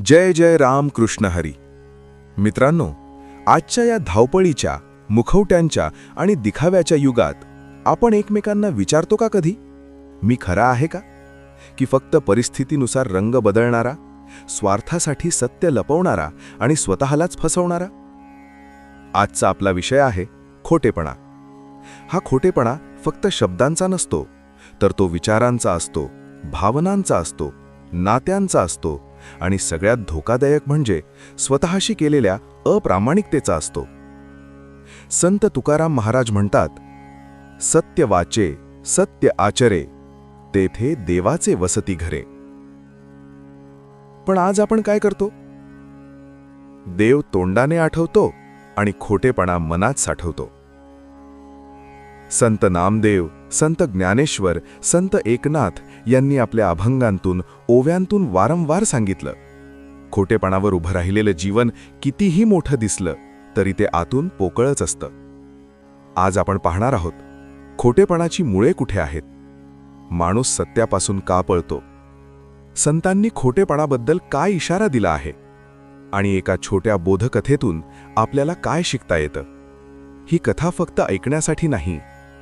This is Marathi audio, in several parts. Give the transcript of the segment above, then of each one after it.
जय जय राम कृष्ण हरी. मित्रांनो, आजच्या या धावपळीच्या, मुखवट्यांच्या आणि दिखाव्याच्या युगात आपण एकमेकांना विचारतो का कधी, मी खरा आहे का? की फक्त परिस्थितीनुसार रंग बदलणारा, स्वार्थासाठी सत्य लपवणारा आणि स्वतःलाच फसवणारा? आजचा आपला विषय आहे खोटेपणा. हा खोटेपणा फक्त शब्दांचा नसतो, तर तो विचारांचा असतो, भावनांचा असतो, नात्यांचा असतो आणि सगळ्यात धोकादायक म्हणजे स्वतःशी केलेल्या अप्रामाणिकतेचा असतो. संत तुकाराम महाराज म्हणतात, सत्य वाचे, सत्य आचरे, तेथे देवाचे वसती घरे. पण आज आपण काय करतो? देव तोंडाने आठवतो आणि खोटेपणा मनात साठवतो. संत नामदेव, संत ज्ञानेश्वर, संत एकनाथ यांनी आपल्या अभंगांतून, ओव्यांतून वारंवार सांगितलं, खोटेपणावर उभं राहिलेलं जीवन कितीही मोठं दिसलं तरी ते आतून पोकळच असतं. आज आपण पाहणार आहोत, खोटेपणाची मुळे कुठे आहेत, माणूस सत्यापासून का पळतो, संतांनी खोटेपणाबद्दल काय इशारा दिला आहे आणि एका छोट्या बोधकथेतून आपल्याला काय शिकता येतं. ही कथा फक्त ऐकण्यासाठी नाही,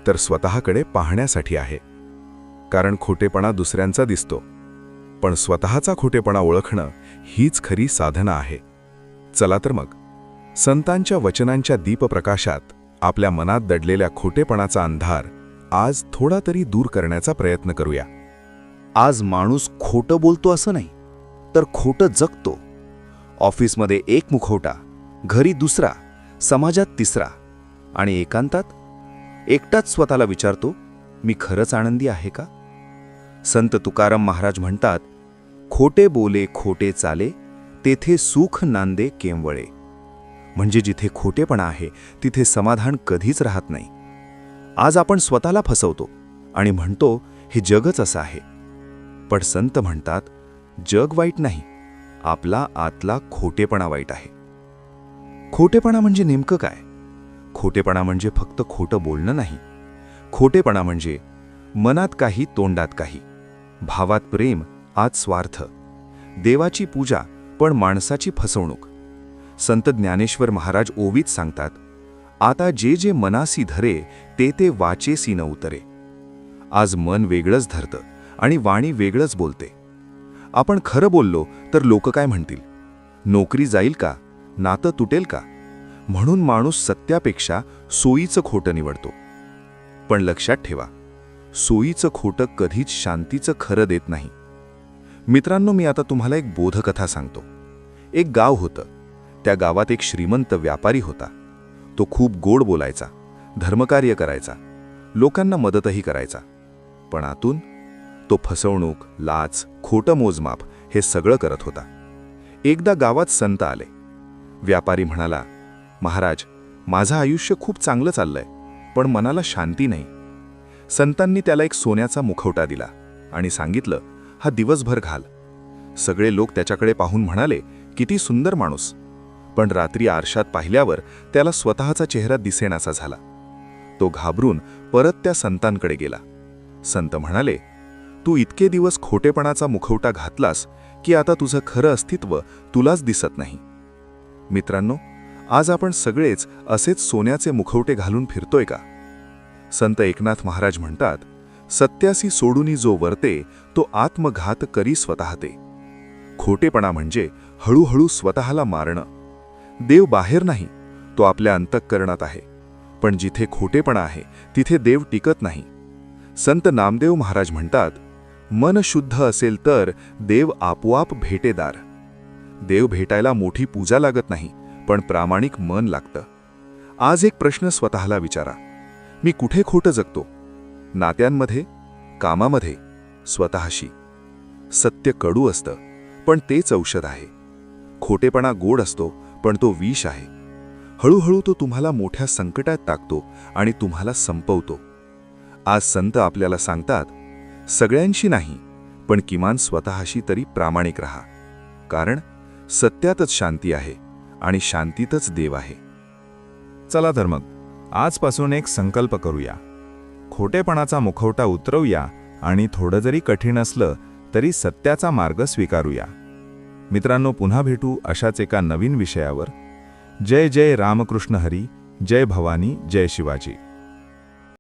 तर स्वतःकडे पाहण्यासाठी आहे. कारण खोटेपणा दुसऱ्यांचा दिसतो, पण स्वतःचा खोटेपणा ओळखणं हीच खरी साधना आहे. चला तर मग, संतांच्या वचनांच्या दीपप्रकाशात आपल्या मनात दडलेल्या खोटेपणाचा अंधार आज थोडा तरी दूर करण्याचा प्रयत्न करूया. आज माणूस खोटं बोलतो असं नाही, तर खोटं जगतो. ऑफिसमध्ये एक मुखवटा, घरी दुसरा, समाजात तिसरा आणि एकांतात एकटाच स्वतःला विचारतो, मी खरंच आनंदी आहे का? संत तुकाराम महाराज म्हणतात, खोटे बोले खोटे चाले, तेथे सुख नांदे केंवळे. म्हणजे जिथे खोटेपणा आहे तिथे समाधान कधीच राहत नाही. आज आपण स्वतःला फसवतो आणि म्हणतो हे जगच असं आहे. पण संत म्हणतात, जग वाईट नाही, आपला आतला खोटेपणा वाईट आहे. खोटेपणा म्हणजे नेमकं काय? खोटेपणा म्हणजे फक्त खोटं बोलणं नाही. खोटेपणा म्हणजे मनात काही, तोंडात काही, भावात प्रेम, आत स्वार्थ, देवाची पूजा पण माणसाची फसवणूक. संत ज्ञानेश्वर महाराज ओवीत सांगतात, आता जे जे मनासी धरे, ते ते वाचेसी न उतरे. आज मन वेगळंच धरतं आणि वाणी वेगळंच बोलते. आपण खरं बोललो तर लोक काय म्हणतील? नोकरी जाईल का? नातं तुटेल का? म्हणून माणूस सत्यापेक्षा सोयीचं खोटं निवडतो. पण लक्षात ठेवा, सोयीचं खोटं कधीच शांतीचं खरं देत नाही. मित्रांनो, मी आता तुम्हाला एक बोधकथा सांगतो. एक गाव होतं. त्या गावात एक श्रीमंत व्यापारी होता. तो खूप गोड बोलायचा, धर्मकार्य करायचा, लोकांना मदतही करायचा. पण आतून तो फसवणूक, लाच, खोटं मोजमाप हे सगळं करत होता. एकदा गावात संत आले. व्यापारी म्हणाला, महाराज, माझं आयुष्य खूप चांगलं चाललंय, पण मनाला शांती नाही. संतांनी त्याला एक सोन्याचा मुखवटा दिला आणि सांगितलं, हा दिवसभर घाल. सगळे लोक त्याच्याकडे पाहून म्हणाले, किती सुंदर माणूस. पण रात्री आरशात पाहिल्यावर त्याला स्वतःचा चेहरा दिसेनासा झाला. तो घाबरून परत त्या संतांकडे गेला. संत म्हणाले, तू इतके दिवस खोटेपणाचा मुखवटा घातलास की आता तुझं खरं अस्तित्व तुलाच दिसत नाही. मित्रांनो, आज आपण सगळेच असेच सोन्याचे मुखवटे घालून फिरतोय का? संत एकनाथ महाराज म्हणतात, सत्यासी सोडूनी जो वर्ते, तो आत्मघात करी स्वतः ते. खोटेपणा म्हणजे हळूहळू स्वतःला मारणं. देव बाहेर नाही, तो आपल्या अंतःकरणात आहे. पण जिथे खोटेपणा आहे तिथे देव टिकत नाही. संत नामदेव महाराज म्हणतात, मन शुद्ध असेल तर देव आपोआप भेटेदार. देव भेटायला मोठी पूजा लागत नाही, पण प्रामाणिक मन लागतं. आज एक प्रश्न स्वतःला विचारा, मी कुठे खोटं जगतो? नात्यांमध्ये, कामामध्ये, स्वतःशी. सत्य कडू असतं, पण तेच औषध आहे. खोटेपणा गोड असतो, पण तो विष आहे. हळूहळू तो तुम्हाला मोठ्या संकटात टाकतो आणि तुम्हाला संपवतो. आज संत आपल्याला सांगतात, सगळ्यांशी नाही, पण किमान स्वतःशी तरी प्रामाणिक राहा. कारण सत्यातच शांती आहे आणि शांतीतच देव आहे. चला तर मग, आजपासून एक संकल्प करूया. खोटेपणाचा मुखवटा उतरवूया आणि थोडं जरी कठीण असलं तरी सत्याचा मार्ग स्वीकारूया. मित्रांनो, पुन्हा भेटू अशाच एका नवीन विषयावर. जय जय रामकृष्ण हरी, जय भवानी, जय शिवाजी.